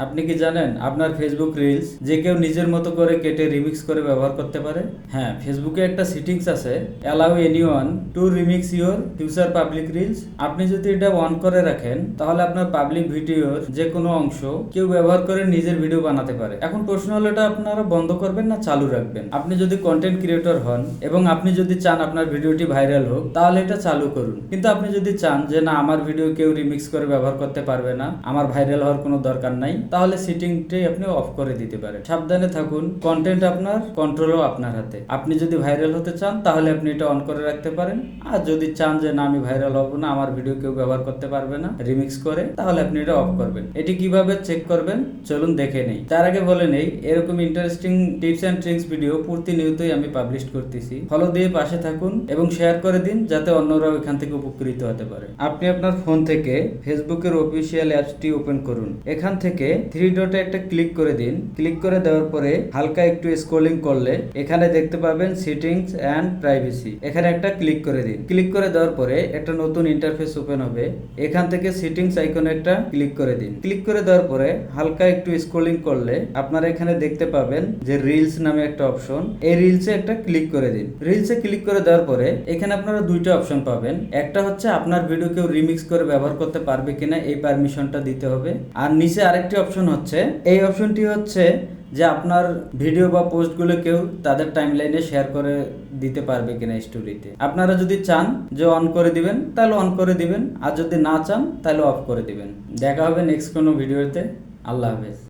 আপনি কি জানেন আপনার ফেসবুক রিলস যে কেউ নিজের মতো করে কেটে রিমিক্স করে ব্যবহার করতে পারে? হ্যাঁ, ফেসবুকে একটা সেটিংস আছে, allow anyone to remix your future public reels. আপনি যদি এটা অন করে রাখেন তাহলে আপনার পাবলিক ভিডিওর যে কোনো অংশ কেউ ব্যবহার করে নিজের ভিডিও বানাতে পারে। এখন প্রশ্ন হলো, এটা আপনারা বন্ধ করবেন না চালু রাখবেন? আপনি যদি কন্টেন্ট ক্রিয়েটর হন এবং আপনি যদি চান আপনার ভিডিওটি ভাইরাল হোক তাহলে এটা চালু করুন। কিন্তু আপনি যদি চান যে না, আমার ভিডিও কেউ রিমিক্স করে ব্যবহার করতে পারবে না, আমার ভাইরাল হওয়ার কোনো দরকার নাই, তাহলে সেটিংটি আপনি অফ করে দিতে পারেন। সাবধানে থাকুন, কন্টেন্ট আপনার, কন্ট্রোলও আপনার হাতে। আপনি যদি ভাইরাল হতে চান তাহলে আপনি এটা অন করে রাখতে পারেন, আর যদি চান যে না, আমি ভাইরাল হব না, আমার ভিডিও কেউ ব্যবহার করতে পারবে না রিমিক্স করে, তাহলে আপনি এটা অফ করবেন। এটি কিভাবে চেক করবেন চলুন দেখে নেই। তার আগে বলে নেই, এরকম interesting tips and tricks video প্রতিনিয়তই আমি পাবলিশ করতেছি। ফলো দিয়ে পাশে থাকুন এবং শেয়ার করে দিন যাতে অন্যরাও এখান থেকে উপকৃত হতে পারে। আপনি আপনার ফোন থেকে ফেসবুকের অফিসিয়াল অ্যাপসটি ওপেন করুন। এখান থেকে থ্রি ডটে একটা ক্লিক করে দিন। ক্লিক করে দেওয়ার পরে হালকা একটু স্ক্রলিং করলে এখানে দেখতে পাবেন সেটিংস এন্ড প্রাইভেসি। এখানে একটা ক্লিক করে দিন। ক্লিক করে দেওয়ার পরে একটা নতুন ইন্টারফেস ওপেন হবে। এখান থেকে সেটিংস আইকনে একটা ক্লিক করে দিন। ক্লিক করে দেওয়ার পরে হালকা একটু স্ক্রলিং করলে আপনারা এখানে দেখতে পাবেন যে রিলস নামে একটা অপশন। এই রিলসে একটা ক্লিক করে দিন। রিলসে ক্লিক করে দেওয়ার পরে এখানে আপনারা দুইটা অপশন পাবেন। একটা হচ্ছে আপনার ভিডিও কেউ রিমিক্স করে ব্যবহার করতে পারবে কিনা, এই পারমিশনটা দিতে হবে। আর নিচে আরেকটি অপশন হচ্ছে, এই অপশনটি হচ্ছে যে আপনার ভিডিও বা পোস্টগুলো কেউ তাদের টাইমলাইনে শেয়ার করে দিতে পারবে কিনা স্টোরিতে। আপনারা যদি চান যে অন করে দিবেন তাহলে অন করে দিবেন, আর যদি না চান তাহলে অফ করে দিবেন। দেখা হবে নেক্সট কোনো ভিডিওতে। আল্লাহ হাফেজ।